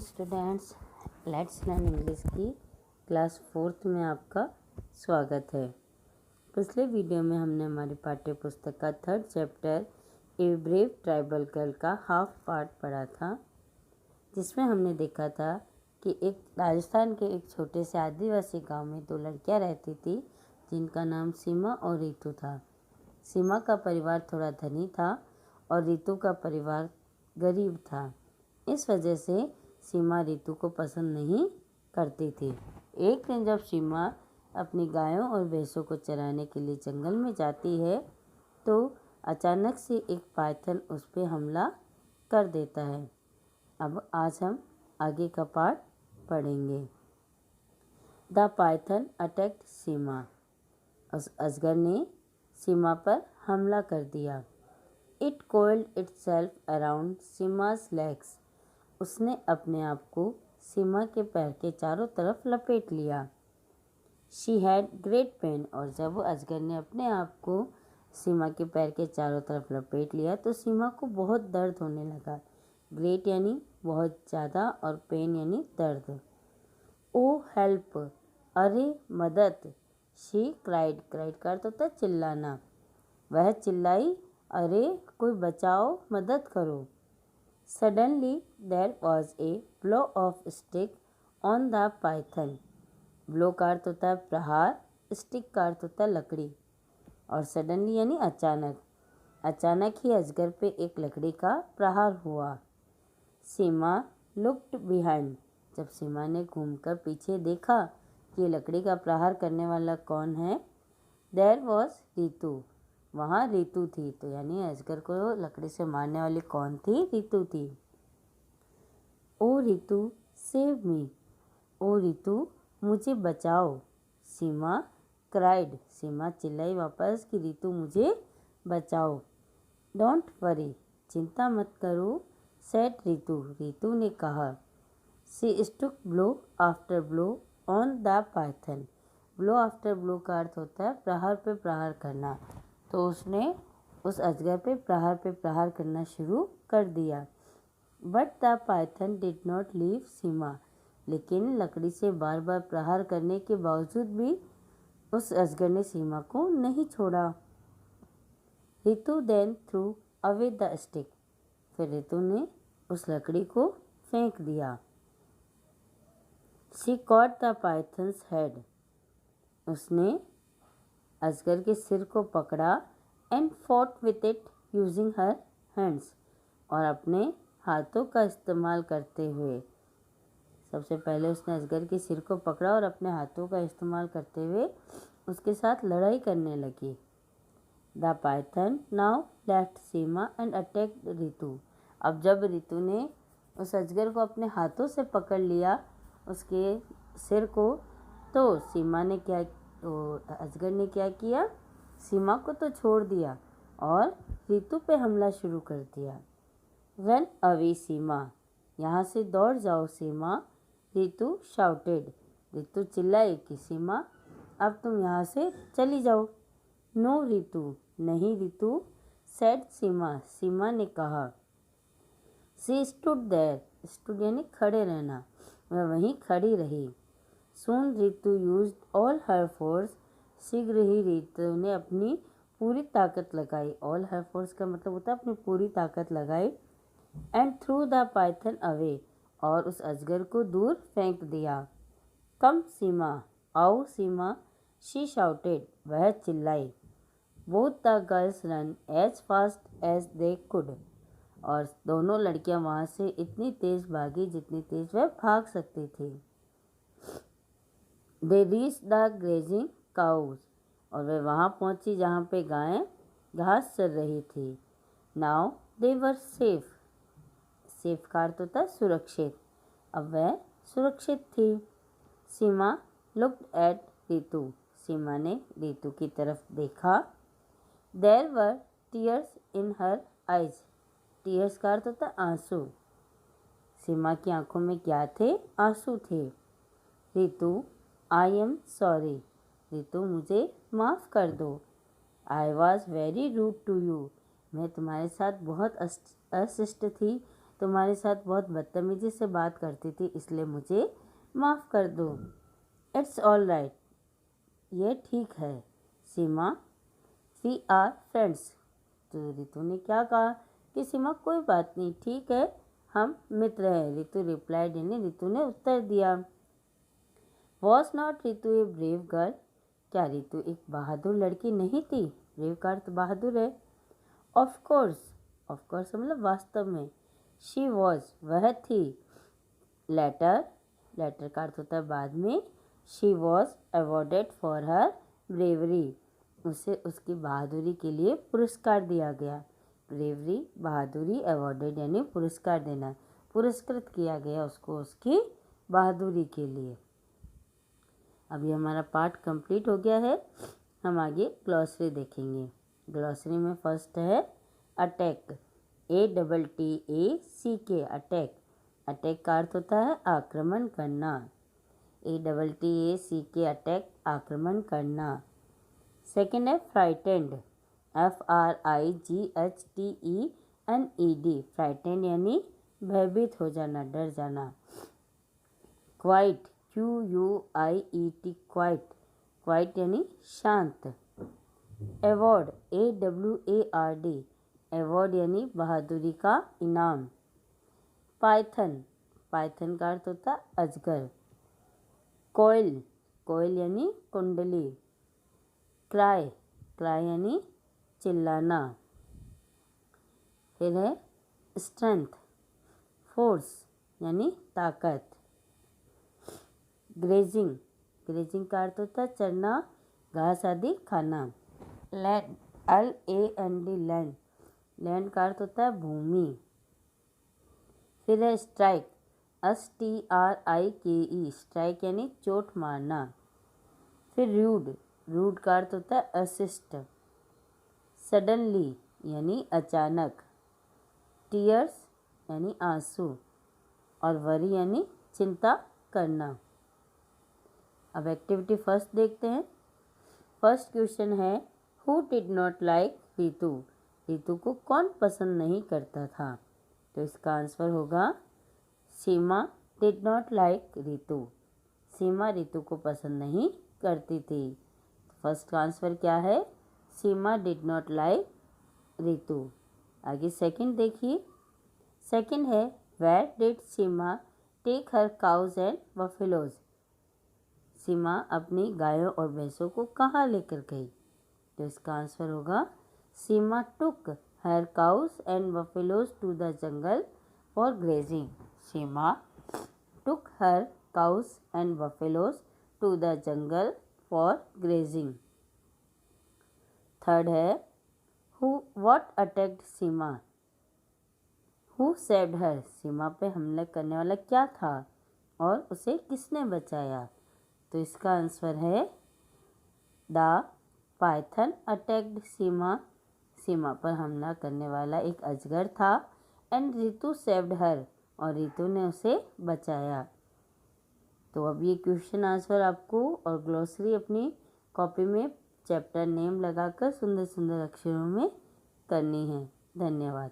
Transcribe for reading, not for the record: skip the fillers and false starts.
Students, let's learn English की class 4th में आपका स्वागत है। पिछले वीडियो में हमने हमारी पाठ्य पुस्तक का 3rd chapter a brave tribal girl का हाफ पार्ट पढ़ा था, जिसमें हमने देखा था कि एक राजस्थान के एक छोटे से आदिवासी गांव में 2 लड़कियां रहती थी जिनका नाम सीमा और रितु था। सीमा का परिवार थोड़ा धनी था और रितु का परिवार गरीब था। इस वजह से सीमा रितु को पसंद नहीं करती थी। एक दिन जब सीमा अपनी गायों और भैंसों को चराने के लिए जंगल में जाती है तो अचानक से एक पाइथन उस पर हमला कर देता है। अब आज हम आगे का पार्ट पढ़ेंगे। The python attacked Seema. उस अजगर ने सीमा पर हमला कर दिया। It coiled itself around Seema's legs। उसने अपने आप को सीमा के पैर के चारों तरफ लपेट लिया। She had great pen. और जब वो अजगर ने अपने आप को सीमा के पैर के चारों तरफ लपेट लिया तो सीमा को बहुत दर्द होने लगा। ग्रेट यानी बहुत ज़्यादा और पेन यानी दर्द। ओ हेल्प, अरे मदद। शी क्राइड, क्राइड का अर्थ होता है चिल्लाना। वह चिल्लाई, अरे कोई बचाओ, मदद करो। Suddenly there was a blow of stick on the python. Blow का अर्थ होता है प्रहार, स्टिक का अर्थ होता है लकड़ी, और सडनली यानी अचानक। अचानक ही अजगर पे एक लकड़ी का प्रहार हुआ। सीमा लुक्ड बिहाइंड। जब सीमा ने घूमकर पीछे देखा कि लकड़ी का प्रहार करने वाला कौन है, देयर वॉज रितु। वहाँ रितु थी। तो यानी अजगर को लकड़ी से मारने वाली कौन थी? रितु थी। ओ रितु सेव मी। ओ रितु मुझे बचाओ। सीमा क्राइड। सीमा चिल्लाई वापस कि रितु मुझे बचाओ। डोंट वरी, चिंता मत करो। सेड रितु, रितु ने कहा। She stuck blow after blow on the python. Blow after blow का अर्थ होता है प्रहार पे प्रहार करना। तो उसने उस अजगर पे प्रहार करना शुरू कर दिया। But the python did not leave Seema. लेकिन लकड़ी से बार बार प्रहार करने के बावजूद भी उस अजगर ने सीमा को नहीं छोड़ा। Ritu then threw away the stick. फिर रितु ने उस लकड़ी को फेंक दिया। She caught the python's head. उसने अजगर के सिर को पकड़ा and fought with it using her hands. और अपने हाथों का इस्तेमाल करते हुए। सबसे पहले उसने अजगर के सिर को पकड़ा और अपने हाथों का इस्तेमाल करते हुए उसके साथ लड़ाई करने लगी। The Python now left Seema and attacked Ritu. अब जब रितु ने उस अजगर को अपने हाथों से पकड़ लिया उसके सिर को, तो सीमा ने क्या, तो अजगर ने क्या किया, सीमा को तो छोड़ दिया और रितु पे हमला शुरू कर दिया। रन अवे सीमा। यहाँ से दौड़ जाओ सीमा। रितु शाउटेड। रितु चिल्लाई कि सीमा अब तुम यहाँ से चली जाओ। नो रितु, नहीं रितु। सेड सीमा, सीमा ने कहा। सी स्टूड देयर। स्टूड यानी खड़े रहना। वह वहीं खड़ी रही। सून रितु यूज्ड ऑल हर फोर्स। शीघ्र ही रितु ने अपनी पूरी ताकत लगाई। ऑल हर फोर्स का मतलब होता है अपनी पूरी ताकत लगाई। And through the Python away. और उस अजगर को दूर फेंक दिया। कम सीमा, आओ सीमा। शी शाउटेड, वह चिल्लाई। Both the girls run as fast as they could. और दोनों लड़कियां वहां से इतनी तेज भागी जितनी तेज वह भाग सकती थी। They reach the grazing cows. और वह वहाँ पहुँची जहाँ पे गायें घास चर रही थी। Now they were safe. Safe का अर्थ होता है सुरक्षित। अब वह सुरक्षित थी। Seema looked at Ritu. सीमा ने रितु की तरफ देखा। There were tears in her eyes. Tears का अर्थ होता है आंसू। सीमा की आंखों में क्या थे? आंसू थे। Ritu I am sorry. Ritu मुझे माफ़ कर दो। I was very rude to you. मैं तुम्हारे साथ बहुत अशिष्ट थी, तुम्हारे साथ बहुत बदतमीजी से बात करती थी, इसलिए मुझे माफ़ कर दो। इट्स ऑल राइट, ये ठीक है सीमा, वी आर फ्रेंड्स। तो रितु ने क्या कहा कि सीमा कोई बात नहीं, ठीक है, हम मित्र हैं। रितु रिप्लाइड, यानी रितु ने उत्तर दिया। Was not Ritu a brave girl? क्या रितु एक बहादुर लड़की नहीं थी? ब्रेव का अर्थ बहादुर है। ऑफ कोर्स मतलब वास्तव में। शी वॉज, वह थी। लेटर का अर्थ होता है बाद में। She was awarded for her bravery, उसे उसकी बहादुरी के लिए पुरस्कार दिया गया। ब्रेवरी, बहादुरी, अवॉर्डेड यानी पुरस्कार देना, पुरस्कृत किया गया उसको उसकी बहादुरी के लिए। अभी हमारा पार्ट कंप्लीट हो गया है, हम आगे ग्लॉसरी देखेंगे। ग्लॉसरी में फर्स्ट है अटैक, ATTACK, अटैक। अटैक का अर्थ होता है आक्रमण करना। ATTACK, अटैक, आक्रमण करना। सेकेंड है फ्राइटेंड, FRIGHTENED, फ्राइटेंड यानी भयभीत हो जाना, डर जाना। क्वाइट, QUIET, क्वाइट, क्वाइट यानी शांत। अवॉर्ड, AWARD, अवॉर्ड यानी बहादुरी का इनाम। पाइथन, पाइथन का अर्थ होता है अजगर। कोयल, कोयल यानी कुंडली। क्राई, क्राई यानी चिल्लाना। फिर है स्ट्रेंथ, फोर्स यानी ताकत। ग्रेजिंग, ग्रेजिंग का अर्थ होता है चरना, घास आदि खाना। लैंड, LAND, लैंड, लैंड का अर्थ होता है भूमि। फिर है स्ट्राइक, STRIKE, स्ट्राइक यानी चोट मारना। फिर रूड, रूड का अर्थ होता है अशिष्ट। सडनली यानी अचानक। टीयर्स यानी आंसू, और वरी यानी चिंता करना। अब एक्टिविटी फर्स्ट देखते हैं। फर्स्ट क्वेश्चन है who did not like Ritu? Ritu को कौन पसंद नहीं करता था? तो इसका आंसर होगा सीमा डिड नॉट लाइक रितु। सीमा रितु को पसंद नहीं करती थी। फर्स्ट का आंसर क्या है? Seema did not like Ritu. आगे सेकंड देखिए। सेकंड है where did Seema take her cows and buffaloes? Seema अपनी गायों और भैंसों को कहाँ लेकर गई? तो इसका आंसर होगा Seema took her cows and buffaloes to the jungle for grazing. Seema took her cows and buffaloes to the jungle for grazing. Third है what attacked Seema? Who saved her? Seema पे हमला करने वाला क्या था और उसे किसने बचाया? तो इसका आंसर है द पाइथन अटैक्ड सीमा। सीमा पर हमला करने वाला एक अजगर था। एंड रितु सेव्ड हर, और रितु ने उसे बचाया। तो अब ये क्वेश्चन आंसर आपको और ग्लॉसरी अपनी कॉपी में चैप्टर नेम लगाकर सुंदर सुंदर अक्षरों में करनी है। धन्यवाद।